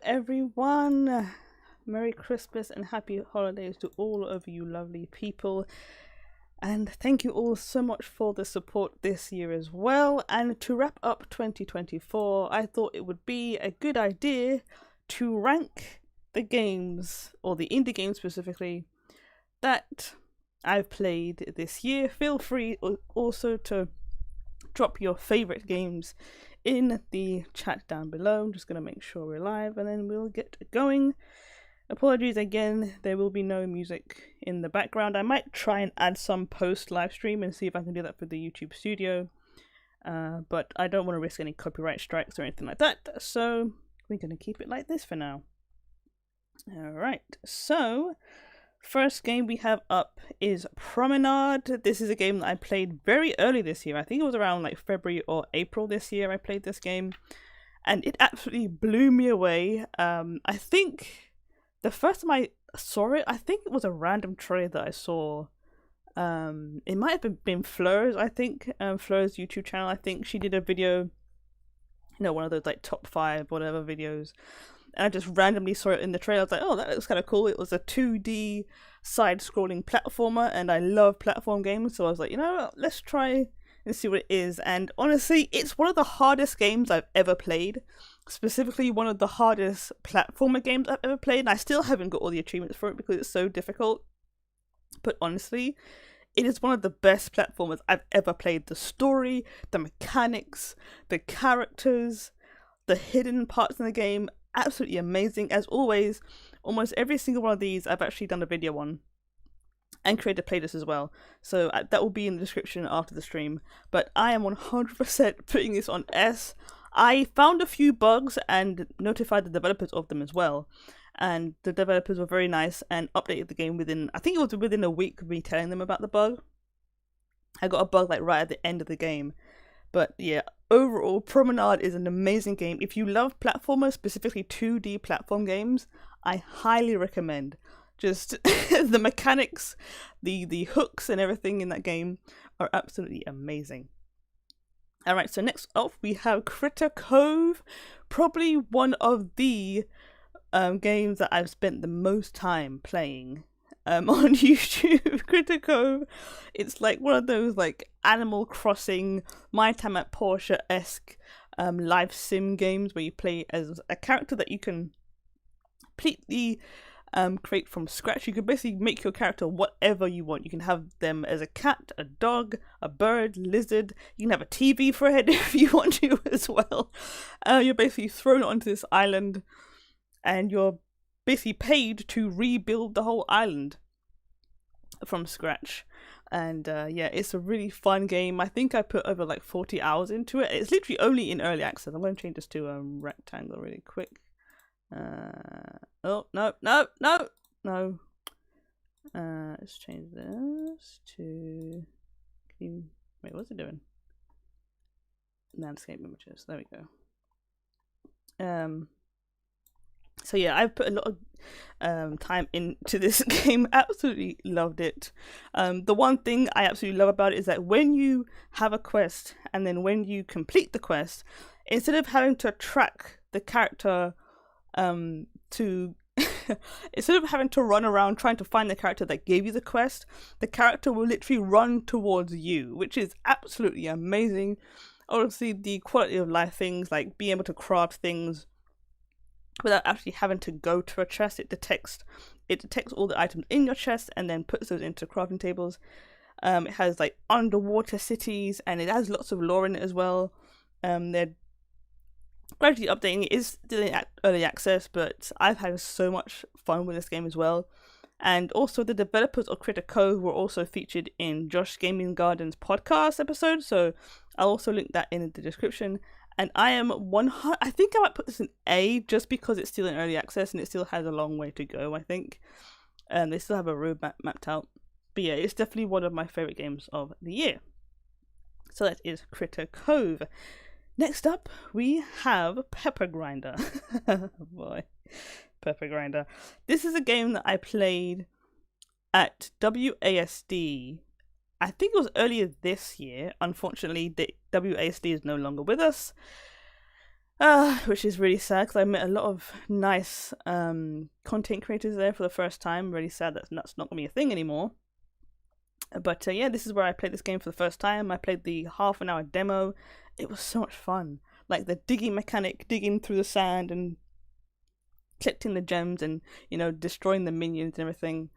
Everyone, Merry Christmas and Happy Holidays to all of you lovely people, and thank you all so much for the support this year as well. And to wrap up 2024, I thought it would be a good idea to rank the games, or the indie games specifically, that I've played this year. Feel free also to drop your favorite games in the chat down below. I'm just going to make sure we're live and then we'll get going. Apologies again, there will be no music in the background. I might try and add some post live stream and see if I can do that for the YouTube studio, but I don't want to risk any copyright strikes or anything like that, so we're going to keep it like this for now. Alright, so first game we have up is Promenade. This is a game that I played very early this year. I think it was around like February or April this year I played this game, and it absolutely blew me away. I think the first time I saw it, I think it was a random trailer that I saw. It might have been Fleur's, I think, Fleur's YouTube channel. I think she did a video, you know, one of those like top 5 whatever videos, and I just randomly saw it in the trailer. I was like, oh, that looks kind of cool. It was a 2D side-scrolling platformer, and I love platform games, so I was like, you know what, let's try and see what it is. And honestly, it's one of the hardest games I've ever played. Specifically, one of the hardest platformer games I've ever played, and I still haven't got all the achievements for it because it's so difficult. But honestly, it is one of the best platformers I've ever played. The story, the mechanics, the characters, the hidden parts in the game, absolutely amazing. As always, almost every single one of these I've actually done a video on and created a playlist as well, so that will be in the description after the stream. But I am 100% putting this on S. I found a few bugs and notified the developers of them as well, and the developers were very nice and updated the game within, I think it was within a week of me telling them about the bug. I got a bug like right at the end of the game. But yeah, overall, Promenade is an amazing game. If you love platformers, specifically 2D platform games, I highly recommend. Just the mechanics, the hooks and everything in that game are absolutely amazing. Alright, so next up we have Critter Cove, probably one of the games that I've spent the most time playing on YouTube. Critter Cove, it's like one of those like Animal Crossing, My Time at Portia-esque live sim games where you play as a character that you can completely create from scratch. You can basically make your character whatever you want. You can have them as a cat, a dog, a bird, lizard. You can have a TV for a head if you want to as well. You're basically thrown onto this island and you're basically paid to rebuild the whole island from scratch. And yeah, it's a really fun game. I think I put over like 40 hours into it. It's literally only in early access. I'm going to change this to rectangle really quick. Oh, no. Let's change this to, wait, what's it doing? Landscape images, there we go. So yeah, I've put a lot of time into this game. Absolutely loved it. The one thing I absolutely love about it is that when you have a quest and then when you complete the quest, instead of having to track the character instead of having to run around trying to find the character that gave you the quest, the character will literally run towards you, which is absolutely amazing. Obviously, the quality of life things, like being able to craft things without actually having to go to a chest. It detects all the items in your chest and then puts those into crafting tables. It has like underwater cities and it has lots of lore in it as well. They're gradually updating. It is still in early access, but I've had so much fun with this game as well. And also the developers of Critter Cove were also featured in Josh Gaming Garden's podcast episode, so I'll also link that in the description. And I am I think I might put this in A just because it's still in early access and it still has a long way to go, I think. They still have a roadmap mapped out. But yeah, it's definitely one of my favourite games of the year. So that is Critter Cove. Next up, we have Pepper Grinder. Oh boy, Pepper Grinder. This is a game that I played at WASD. I think it was earlier this year. Unfortunately, the WASD is no longer with us. Which is really sad because I met a lot of nice content creators there for the first time. Really sad that's not gonna be a thing anymore. But yeah, this is where I played this game for the first time. I played the half-an-hour demo. It was so much fun. Like the digging mechanic, digging through the sand and collecting the gems and, you know, destroying the minions and everything.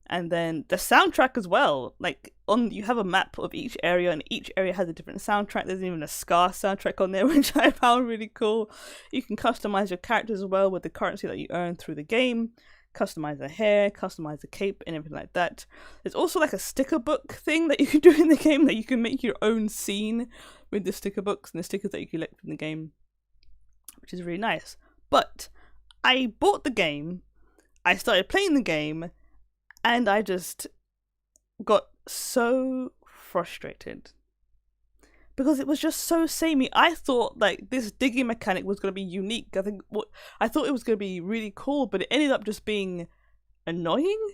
And then the soundtrack as well. Like you have a map of each area and each area has a different soundtrack. There's even a ska soundtrack on there, which I found really cool. You can customize your characters as well with the currency that you earn through the game. Customize the hair, customize the cape, and everything like that. There's also like a sticker book thing that you can do in the game, that you can make your own scene with the sticker books and the stickers that you collect in the game, which is really nice. But I bought the game, I started playing the game, and I just got so frustrated because it was just so samey. I thought like this digging mechanic was going to be unique. I thought it was going to be really cool, but it ended up just being annoying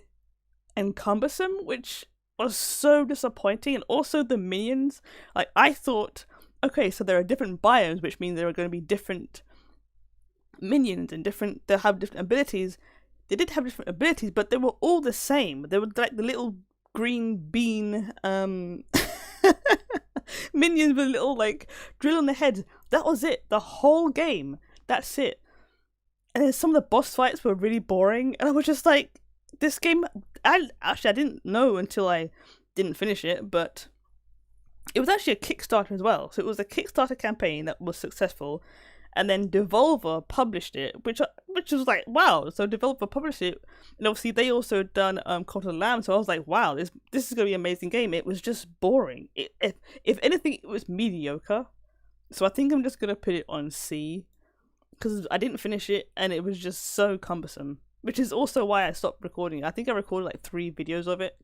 and cumbersome, which was so disappointing. And also the minions, like I thought, okay, so there are different biomes, which means there are going to be different minions and they'll have different abilities. They did have different abilities, but they were all the same. They were like the little green bean minions with a little like drill on the head. That was it. The whole game. That's it. And then some of the boss fights were really boring, and I was just like, this game. I didn't know until I didn't finish it, but it was actually a Kickstarter as well. So it was a Kickstarter campaign that was successful. And then Devolver published it, which was like, wow. So Devolver published it, and obviously they also done Cult of the Lamb. So I was like, wow, this is gonna be an amazing game. It was just boring. If anything, it was mediocre. So I think I'm just gonna put it on C, because I didn't finish it, and it was just so cumbersome. Which is also why I stopped recording. I think I recorded like 3 videos of it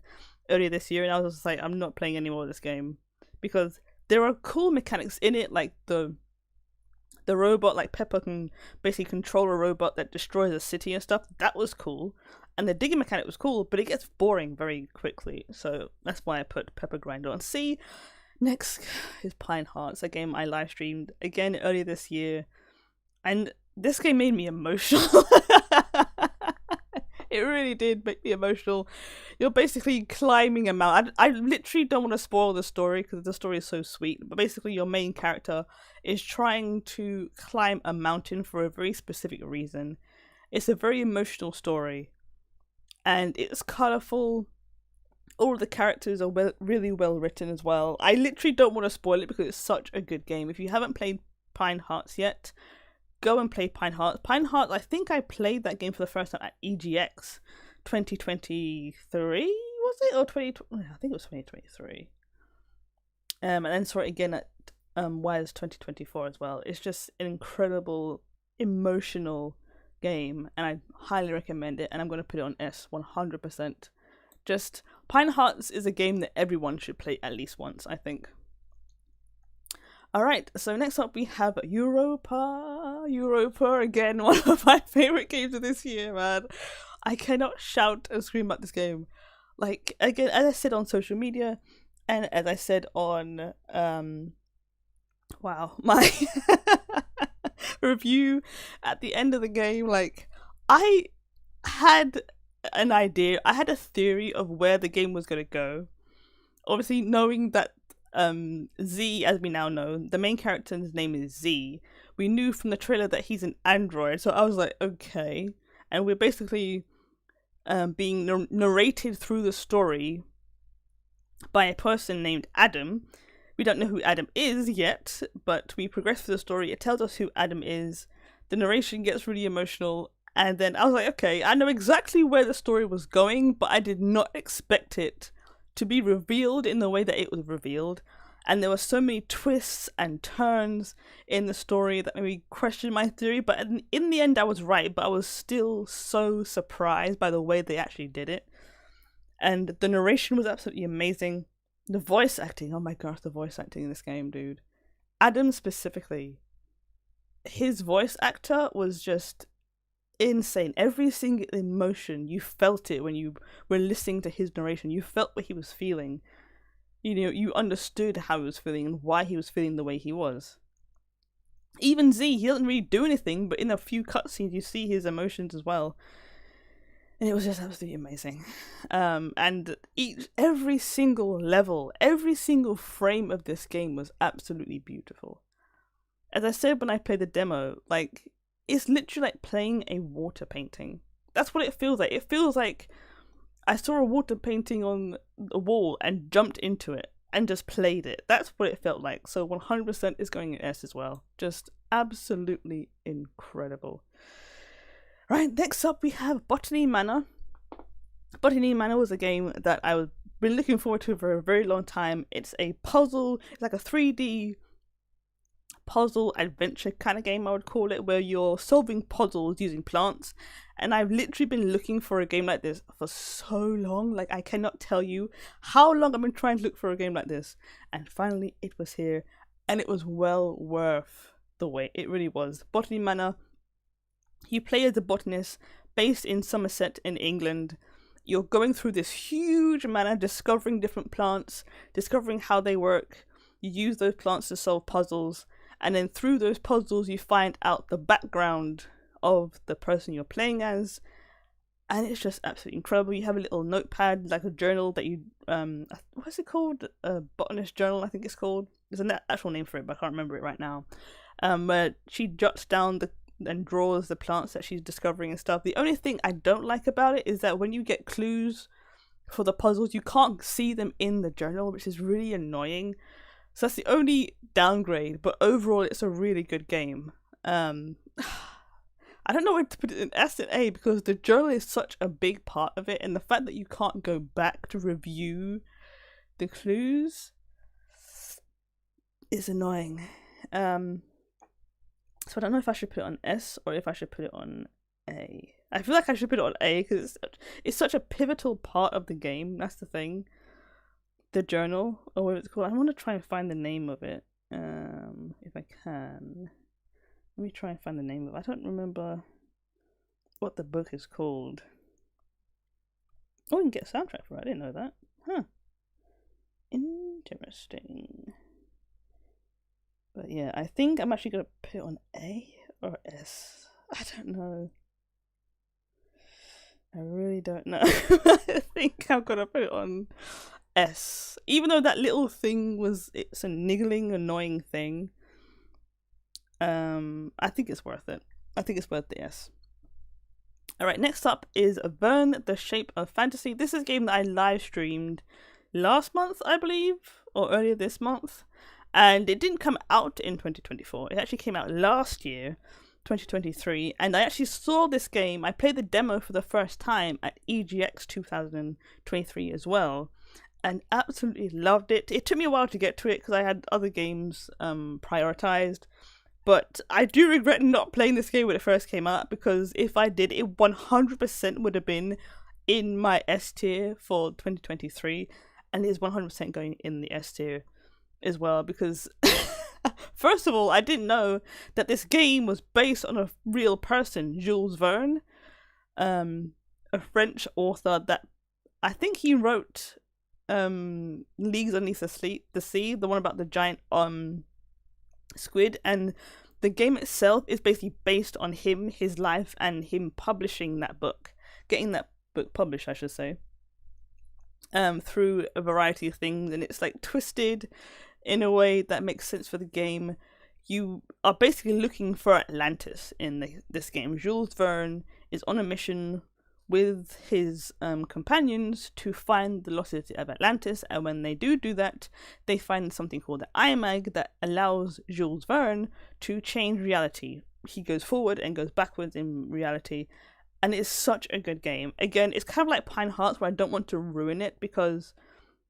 earlier this year, and I was just like, I'm not playing any more of this game, because there are cool mechanics in it, like the robot, like Pepper can basically control a robot that destroys a city and stuff. That was cool. And the digging mechanic was cool, but it gets boring very quickly. So that's why I put Pepper Grinder on C. Next is Pine Hearts, a game I live streamed again earlier this year. And this game made me emotional. It really did make me emotional. You're basically climbing a mountain. I literally don't want to spoil the story because the story is so sweet. But basically your main character is trying to climb a mountain for a very specific reason. It's a very emotional story. And it's colourful. All of the characters are really well written as well. I literally don't want to spoil it because it's such a good game. If you haven't played Pine Hearts yet, go and play Pine Hearts. Pine Hearts, I think I played that game for the first time at EGX 2023, was it? Or 2020? I think it was 2023. And then saw it again at WISE 2024 as well. It's just an incredible, emotional game, and I highly recommend it, and I'm going to put it on S 100%. Just, Pine Hearts is a game that everyone should play at least once, I think. Alright, so next up we have Europa. Europa, again, one of my favourite games of this year, man. I cannot shout and scream about this game. Like, again, as I said on social media, and as I said on, my review at the end of the game, like, I had an idea, I had a theory of where the game was going to go. Obviously, knowing that Z, as we now know, the main character's name is Z. We knew from the trailer that he's an android, so I was like, okay. And we're basically being narrated through the story by a person named Adam. We don't know who Adam is yet, but we progress through the story. It tells us who Adam is. The narration gets really emotional, and then I was like, okay, I know exactly where the story was going, but I did not expect it to be revealed in the way that it was revealed. And there were so many twists and turns in the story that made me question my theory, but in the end I was right, but I was still so surprised by the way they actually did it. And the narration was absolutely amazing. The voice acting, oh my gosh, the voice acting in this game, dude. Adam specifically, his voice actor was just insane. Every single emotion, you felt it when you were listening to his narration. You felt what he was feeling. You know, you understood how he was feeling and why he was feeling the way he was. Even Z, he doesn't really do anything, but in a few cutscenes you see his emotions as well. And it was just absolutely amazing. And every single level, every single frame of this game was absolutely beautiful. As I said when I played the demo, like, it's literally like playing a water painting. That's what it feels like. It feels like I saw a water painting on the wall and jumped into it and just played it. That's what it felt like. So 100% is going in S as well. Just absolutely incredible. Right, next up we have Botany Manor. Botany Manor was a game that I've been looking forward to for a very long time. It's a puzzle, it's like a 3D puzzle adventure kind of game, I would call it, where you're solving puzzles using plants. And I've literally been looking for a game like this for so long. Like, I cannot tell you how long I've been trying to look for a game like this. And finally it was here, and it was well worth the wait. It really was. Botany Manor. You play as a botanist based in Somerset in England. You're going through this huge manor, discovering different plants, discovering how they work. You use those plants to solve puzzles, and then through those puzzles you find out the background of the person you're playing as, and it's just absolutely incredible. You have a little notepad, like a journal that you what's it called? A botanist journal, I think it's called. There's an actual name for it, but I can't remember it right now. Where she jots down and draws the plants that she's discovering and stuff. The only thing I don't like about it is that when you get clues for the puzzles, you can't see them in the journal, which is really annoying. So that's the only downgrade, but overall it's a really good game. I don't know where to put it in S and A, because the journal is such a big part of it, and the fact that you can't go back to review the clues is annoying. So I don't know if I should put it on S or if I should put it on A. I feel like I should put it on A because it's such a pivotal part of the game. That's the thing. The journal, or what it's called. I want to try and find the name of it. If I can. Let me try and find the name of it. I don't remember what the book is called. Oh, you can get a soundtrack for it. I didn't know that. Huh. Interesting. But yeah, I think I'm actually going to put it on A or S. I don't know. I really don't know. I think I'm going to put it on S. Even though that little thing it's a niggling, annoying thing. I think it's worth it. I think it's worth the S. Alright, next up is Vern, the Shape of Fantasy. This is a game that I live streamed last month, I believe, or earlier this month. And it didn't come out in 2024. It actually came out last year, 2023. And I actually saw this game. I played the demo for the first time at EGX 2023 as well, and absolutely loved it. It took me a while to get to it because I had other games prioritized. But I do regret not playing this game when it first came out, because if I did, it 100% would have been in my S tier for 2023. And it is 100% going in the S tier as well, because first of all, I didn't know that this game was based on a real person, Jules Verne, a French author that I think he wrote Leagues Underneath the Sea, the one about the giant squid, and the game itself is basically based on him, his life, and him publishing that book, getting that book published, I should say, through a variety of things, and it's like twisted in a way that makes sense for the game. You are basically looking for Atlantis in this game. Jules Verne is on a mission with his companions to find the lost city of Atlantis, and when they do that, they find something called the IMAG that allows Jules Verne to change reality. He goes forward and goes backwards in reality, and it's such a good game. Again, it's kind of like Pine Hearts, where I don't want to ruin it because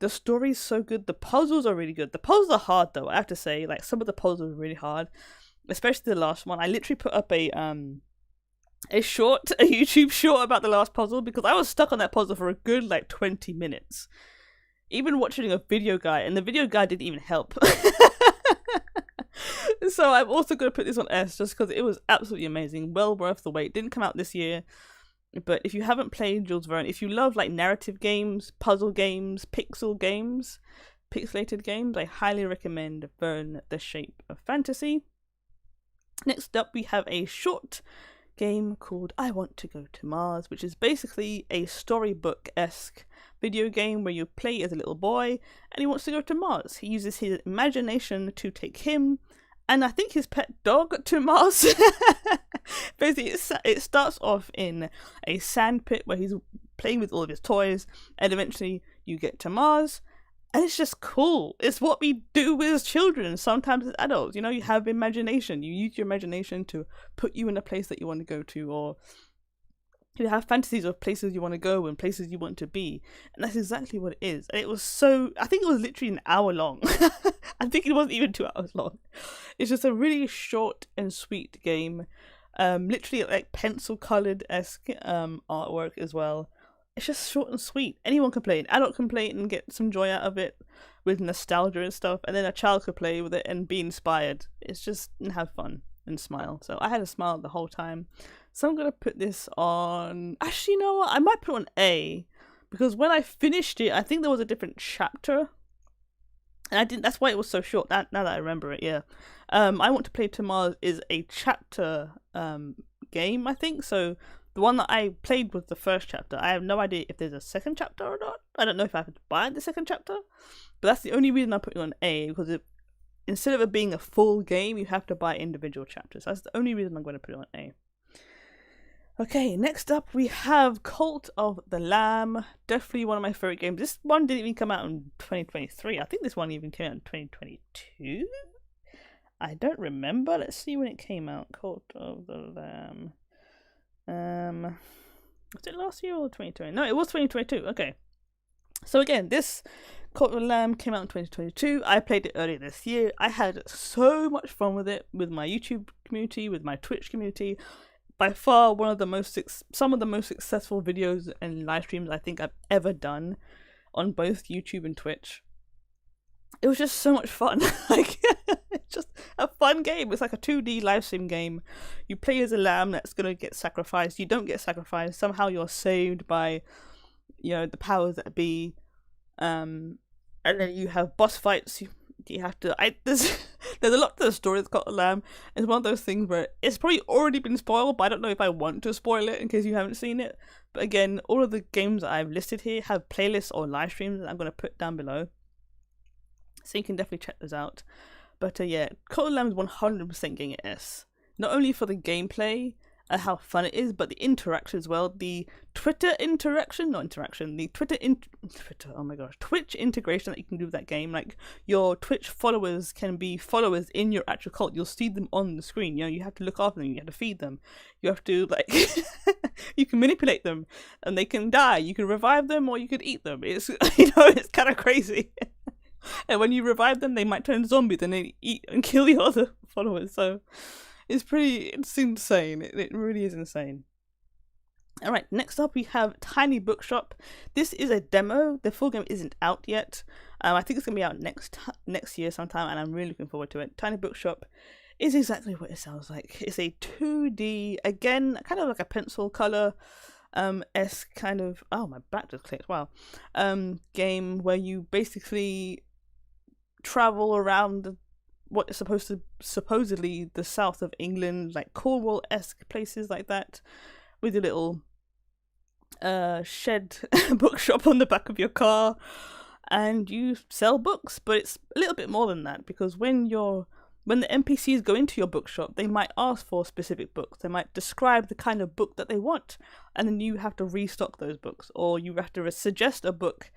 the story's so good. The puzzles are really good. The puzzles are hard though, I have to say. Like, some of the puzzles are really hard, especially the last one. I literally put up a YouTube short about the last puzzle because I was stuck on that puzzle for a good like 20 minutes. Even watching a video guide, and the video guide didn't even help. So I'm also going to put this on S just because it was absolutely amazing. Well worth the wait. Didn't come out this year. But if you haven't played Jules Verne, if you love like narrative games, puzzle games, pixelated games, I highly recommend Verne, the Shape of Fantasy. Next up, we have a short game called I Want to Go to Mars, which is basically a storybook-esque video game where you play as a little boy and he wants to go to Mars. He uses his imagination to take him and I think his pet dog to Mars. Basically, it starts off in a sand pit where he's playing with all of his toys, and eventually you get to Mars. And it's just cool. It's what we do as children, sometimes as adults. You know, you have imagination. You use your imagination to put you in a place that you want to go to, or you have fantasies of places you want to go and places you want to be. And that's exactly what it is. And it was so, I think it was literally an hour long. I think it wasn't even 2 hours long. It's just a really short and sweet game. Literally like pencil colored-esque artwork as well. It's just short and sweet. Anyone can play it. An adult can play it and get some joy out of it with nostalgia and stuff. And then a child could play with it and be inspired. It's just and have fun and smile. So I had a smile the whole time. So I'm going to put this on... Actually, you know what? I might put it on A. Because when I finished it, I think there was a different chapter. And I didn't... That's why it was so short. Now that I remember it, yeah. I Want to Play to Mars is a chapter game, I think. So... The one that I played was the first chapter. I have no idea if there's a second chapter or not. I don't know if I have to buy the second chapter. But that's the only reason I put it on A. Because instead of it being a full game, you have to buy individual chapters. That's the only reason I'm going to put it on A. Okay, next up we have Cult of the Lamb. Definitely one of my favourite games. This one didn't even come out in 2023. I think this one even came out in 2022. I don't remember. Let's see when it came out. Cult of the Lamb. Was it last year or 2020? No, it was 2022. Okay. So again, this Cult of the Lamb came out in 2022. I played it earlier this year. I had so much fun with it, with my YouTube community, with my Twitch community. By far, some of the most successful videos and live streams I think I've ever done on both YouTube and Twitch. It was just so much fun. Like, it's just a fun game. It's like a 2D live sim game. You play as a lamb that's gonna get sacrificed. You don't get sacrificed. Somehow you're saved by, you know, the powers that be. And then you have boss fights. You have to. There's a lot to the story that's got a lamb. It's one of those things where it's probably already been spoiled, but I don't know if I want to spoil it in case you haven't seen it. But again, all of the games that I've listed here have playlists or live streams that I'm gonna put down below. So you can definitely check those out. But yeah, Cult of the Lamb is 100% getting an S. Not only for the gameplay and how fun it is, but the interaction as well. The Twitch integration that you can do with that game. Like, your Twitch followers can be followers in your actual cult. You'll see them on the screen. You know, you have to look after them. You have to feed them. You have to, like, you can manipulate them, and they can die. You can revive them, or you could eat them. It's, you know, it's kind of crazy. And when you revive them, they might turn zombies and they eat and kill your other followers. So it's insane. It really is insane. Alright, next up we have Tiny Bookshop. This is a demo. The full game isn't out yet. I think it's going to be out next year sometime, and I'm really looking forward to it. Tiny Bookshop is exactly what it sounds like. It's a 2D, again, kind of like a pencil color esque kind of, oh, my back just clicked, wow, game where you basically travel around what is supposedly the south of England, like Cornwall-esque places like that, with your little shed bookshop on the back of your car, and you sell books. But it's a little bit more than that, because when the NPCs go into your bookshop, they might ask for specific books. They might describe the kind of book that they want, and then you have to restock those books, or you have to suggest a book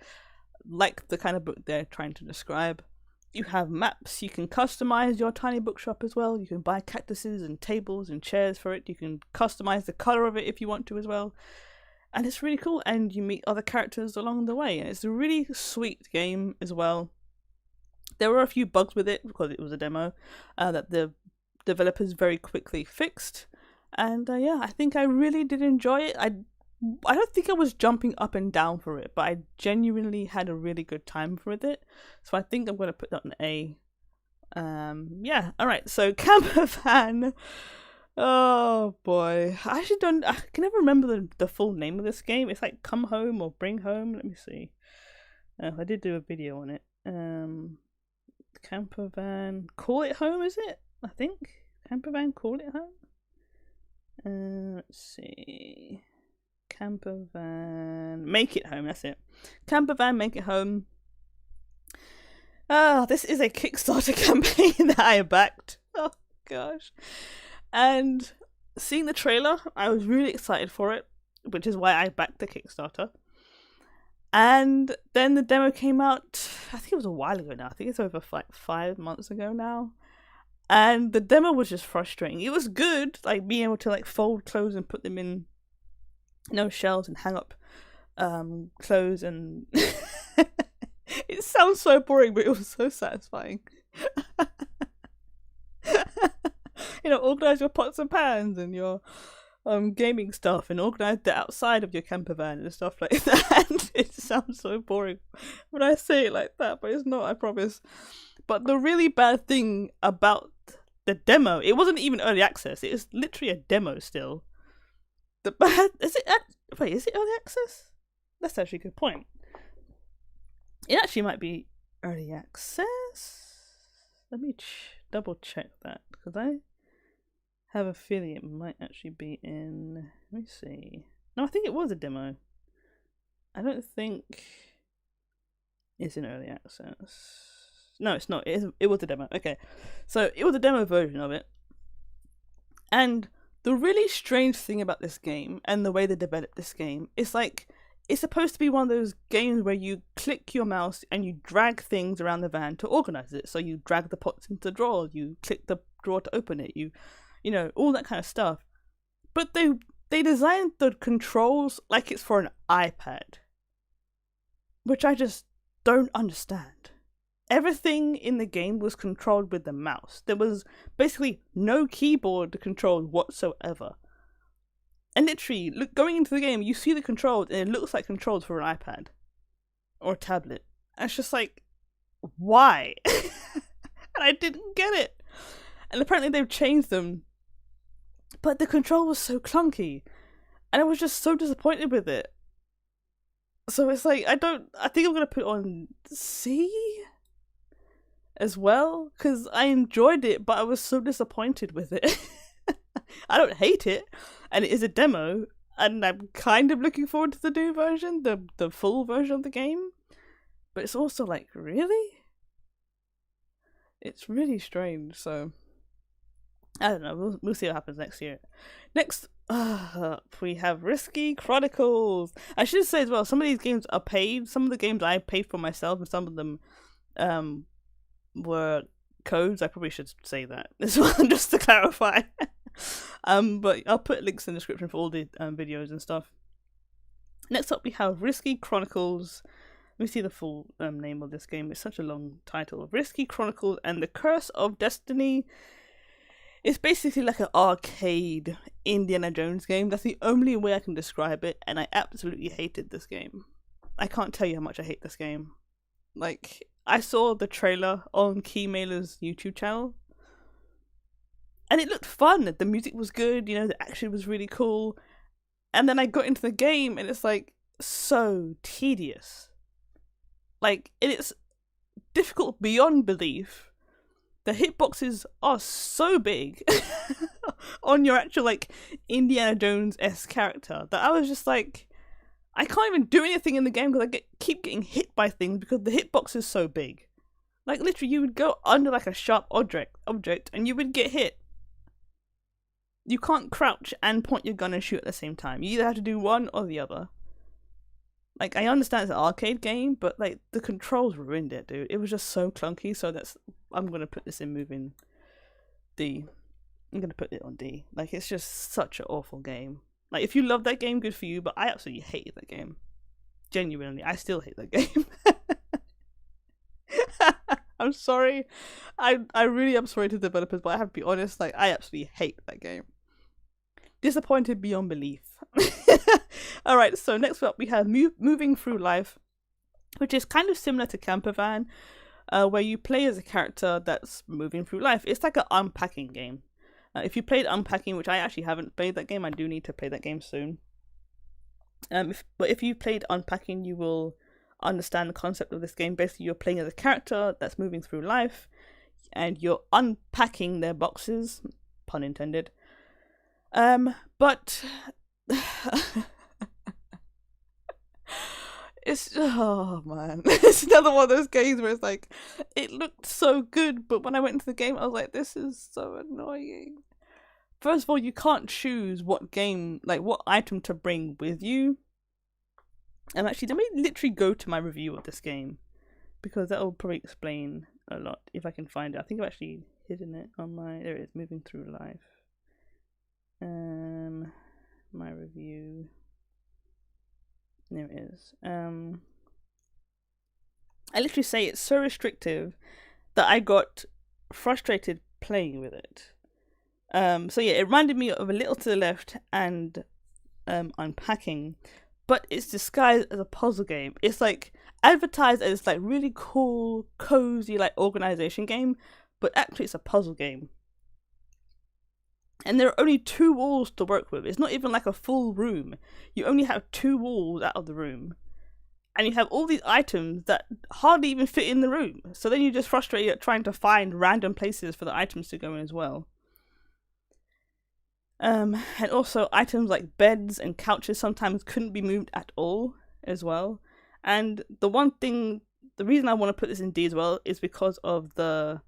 like the kind of book they're trying to describe. You have maps. You can customize your tiny bookshop as well. You can buy cactuses and tables and chairs for it. You can customize the color of it if you want to as well. And it's really cool, and you meet other characters along the way. And it's a really sweet game as well. There were a few bugs with it because it was a demo that the developers very quickly fixed. And yeah, I think I really did enjoy it. I don't think I was jumping up and down for it, but I genuinely had a really good time with it. So I think I'm going to put that on A. Yeah, alright, so Camper Van. Oh boy. I can never remember the full name of this game. It's like Come Home or Bring Home. Let me see. I did do a video on it. Camper Van. Call It Home, is it? I think. Camper van, call it home? Let's see. Camper van, make it home, that's it. Camper van, make it home. This is a Kickstarter campaign that I backed. Oh gosh. And seeing the trailer, I was really excited for it, which is why I backed the Kickstarter. And then the demo came out, I think it was a while ago now. I think it's over 5 months ago now. And the demo was just frustrating. It was good, like being able to like fold clothes and put them in, shelves and hang up clothes and it sounds so boring, but it was so satisfying. Organize your pots and pans and your gaming stuff and organize the outside of your camper van and stuff like that. And it sounds so boring when I say it like that, but it's not, I promise. But the really bad thing about the demo, it wasn't even early access. It is literally a demo still. Is it early access? That's actually a good point. It actually might be early access. Let me double check that, because I have a feeling it might actually be in. Let me see. No, I think it was a demo. I don't think it's in early access. No, it's not. It was a demo. Okay, so it was a demo version of it. And the really strange thing about this game and the way they developed this game is like, it's supposed to be one of those games where you click your mouse and you drag things around the van to organize it. So you drag the pots into the drawer, you click the drawer to open it, you all that kind of stuff. But they designed the controls like it's for an iPad, which I just don't understand. Everything in the game was controlled with the mouse. There was basically no keyboard to control whatsoever. And literally, going into the game, you see the controls and it looks like controls for an iPad or a tablet. And it's just like, why? And I didn't get it. And apparently they've changed them. But the control was so clunky. And I was just so disappointed with it. So it's like, I think I'm going to put it on C as well, because I enjoyed it, but I was so disappointed with it. I don't hate it, and it is a demo, and I'm kind of looking forward to the new version, the full version of the game. But it's also like, really? It's really strange, so I don't know, we'll see what happens next year. Next up, we have Risky Chronicles. I should say as well, some of these games are paid. Some of the games I paid for myself, and some of them were codes. I probably should say that as well, just to clarify. But I'll put links in the description for all the videos and stuff. Next up, we have Risky Chronicles. Let me see the full name of this game. It's such a long title. Risky Chronicles and the Curse of Destiny. It's basically like an arcade Indiana Jones game. That's the only way I can describe it, and I absolutely hated this game. I can't tell you how much I hate this game. Like, I saw the trailer on Keymailer's YouTube channel, and it looked fun. The music was good, the action was really cool. And then I got into the game, and it's like so tedious. Like, it's difficult beyond belief. The hitboxes are so big on your actual, like, Indiana Jones-esque character that I was just like, I can't even do anything in the game because I keep getting hit by things because the hitbox is so big. Like, literally, you would go under, like, a sharp object and you would get hit. You can't crouch and point your gun and shoot at the same time. You either have to do one or the other. Like, I understand it's an arcade game, but, like, the controls ruined it, dude. It was just so clunky, so I'm going to put this in moving D. I'm going to put it on D. Like, it's just such an awful game. Like, if you love that game, good for you, but I absolutely hated that game. Genuinely, I still hate that game. I'm sorry. I really am sorry to the developers, but I have to be honest, like, I absolutely hate that game. Disappointed beyond belief. Alright, so next up we have Moving Through Life, which is kind of similar to Campervan, where you play as a character that's moving through life. It's like an unpacking game. If you played Unpacking, which I actually haven't played that game, I do need to play that game soon. But if you played Unpacking, you will understand the concept of this game. Basically, you're playing as a character that's moving through life, and you're unpacking their boxes, pun intended. But it's, oh man, it's another one of those games where it's like, it looked so good, but when I went into the game, I was like, this is so annoying. First of all, you can't choose what game, like what item to bring with you. Actually, let me literally go to my review of this game, because that will probably explain a lot if I can find it. I think I've actually hidden it on my, there it is, Moving Through Life. My review. There it is. I literally say it's so restrictive that I got frustrated playing with it. So yeah, it reminded me of A Little to the Left and Unpacking, but it's disguised as a puzzle game. It's like advertised as like really cool, cozy, like organization game, but actually it's a puzzle game. And there are only 2 walls to work with. It's not even like a full room. You only have 2 walls out of the room. And you have all these items that hardly even fit in the room. So then you're just frustrated at trying to find random places for the items to go in as well. And also items like beds and couches sometimes couldn't be moved at all as well. And the reason I want to put this in D as well is because of the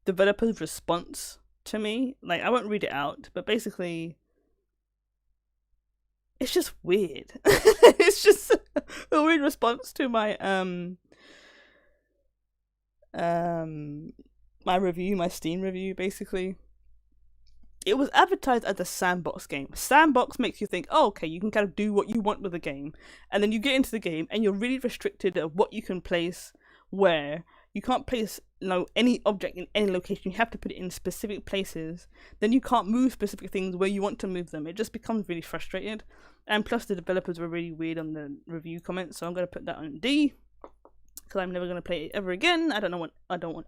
developer's response to me. Like, I won't read it out, but basically it's just weird. It's just a weird response to my my Steam review. Basically, it was advertised as a sandbox game. Sandbox makes you think, oh, okay, you can kind of do what you want with the game, and then you get into the game and you're really restricted at what you can place where. You can't place any object in any location. You have to put it in specific places. Then you can't move specific things where you want to move them. It just becomes really frustrated. And plus the developers were really weird on the review comments, so I'm going to put that on D, because I'm never going to play it ever again. I don't want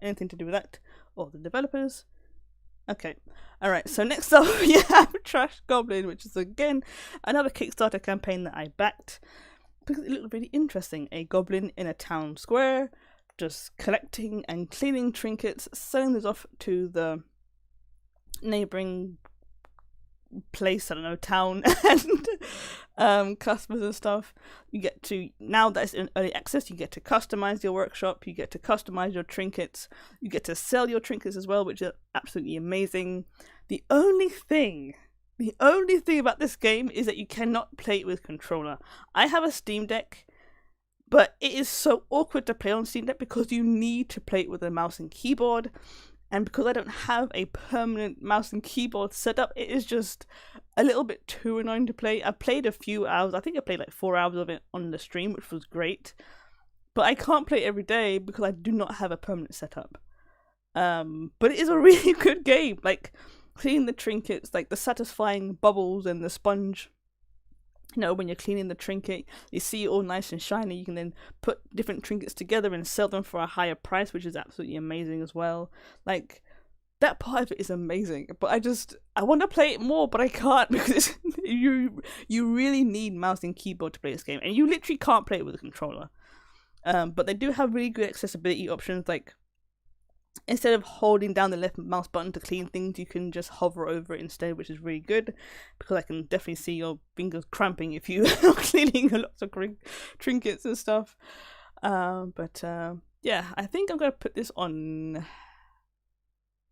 anything to do with that or the developers. Okay, alright, so next up we have Trash Goblin, which is again another Kickstarter campaign that I backed because it looked really interesting. A goblin in a town square, just collecting and cleaning trinkets, selling those off to the neighbouring place, I don't know, town, and customers and stuff. You get to, now that it's in early access, you get to customize your workshop, you get to customize your trinkets, you get to sell your trinkets as well, which is absolutely amazing. The only thing about this game is that you cannot play it with controller. I have a Steam Deck, but it is so awkward to play on Steam Deck because you need to play it with a mouse and keyboard. And because I don't have a permanent mouse and keyboard setup, it is just a little bit too annoying to play. I played a few hours. I think I played like 4 hours of it on the stream, which was great. But I can't play it every day because I do not have a permanent setup. But it is a really good game. Like, cleaning the trinkets, like the satisfying bubbles and the sponge. You know, when you're cleaning the trinket, you see it all nice and shiny. You can then put different trinkets together and sell them for a higher price, which is absolutely amazing as well. Like, that part of it is amazing. But I want to play it more, but I can't because you really need mouse and keyboard to play this game, and you literally can't play it with a controller. But they do have really good accessibility options. Like, instead of holding down the left mouse button to clean things, you can just hover over it instead, which is really good because I can definitely see your fingers cramping if you are cleaning a lot of trinkets and stuff. Yeah, I think I'm going to put this on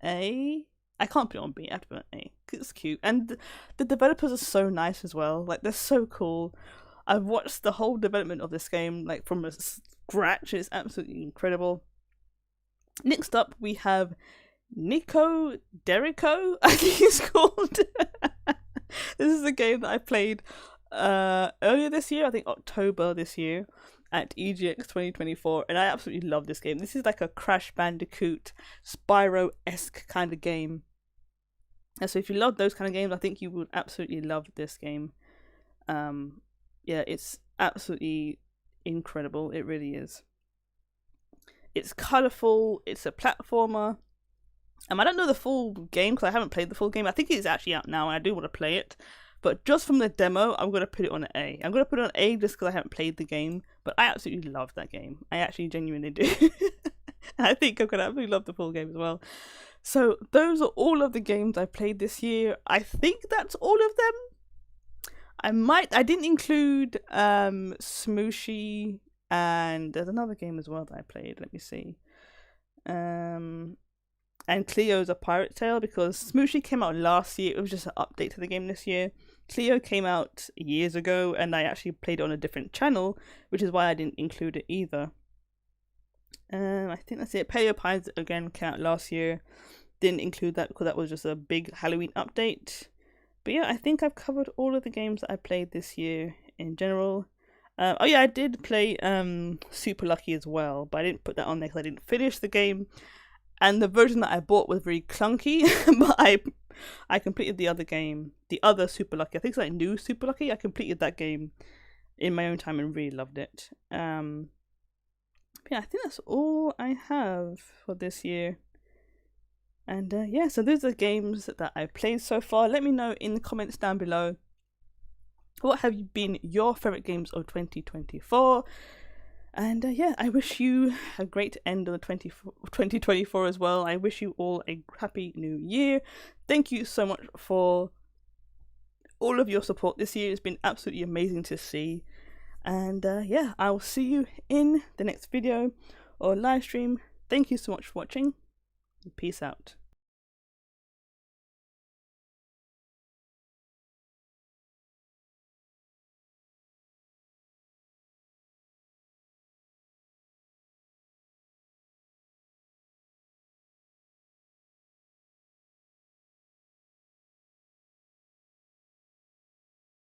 A. I can't put it on B, I have to put it on A because it's cute. And the developers are so nice as well. Like, they're so cool. I've watched the whole development of this game, like, from scratch. It's absolutely incredible. Next up, we have Nico Derico, I think it's called. This is a game that I played earlier this year, I think October this year, at EGX 2024, and I absolutely love this game. This is like a Crash Bandicoot, Spyro-esque kind of game. And so if you love those kind of games, I think you would absolutely love this game. Yeah, it's absolutely incredible. It really is. It's colourful, it's a platformer. I don't know the full game because I haven't played the full game. I think it's actually out now and I do want to play it. But just from the demo, I'm going to put it on A. I'm going to put it on A just because I haven't played the game. But I absolutely love that game. I actually genuinely do. I think I'm going to absolutely love the full game as well. So those are all of the games I played this year. I think that's all of them. I didn't include Smooshy, and there's another game as well that I played. Let me see. And Cleo's A Pirate Tale, because Smooshy came out last year. It was just an update to the game this year. Cleo came out years ago, and I actually played it on a different channel, which is why I didn't include it either. I think that's it. Paleo Pies again came out last year. Didn't include that because that was just a big Halloween update. But yeah, I think I've covered all of the games that I played this year in general. Oh yeah, I did play Super Lucky as well, but I didn't put that on there because I didn't finish the game. And the version that I bought was very clunky, but I completed the other game, the other Super Lucky. I think it's like New Super Lucky. I completed that game in my own time and really loved it. Yeah, I think that's all I have for this year. And yeah, so those are the games that I've played so far. Let me know in the comments down below, what have been your favourite games of 2024? And yeah, I wish you a great end of 2024 as well. I wish you all a happy new year. Thank you so much for all of your support this year. It's been absolutely amazing to see. And yeah, I will see you in the next video or live stream. Thank you so much for watching. Peace out.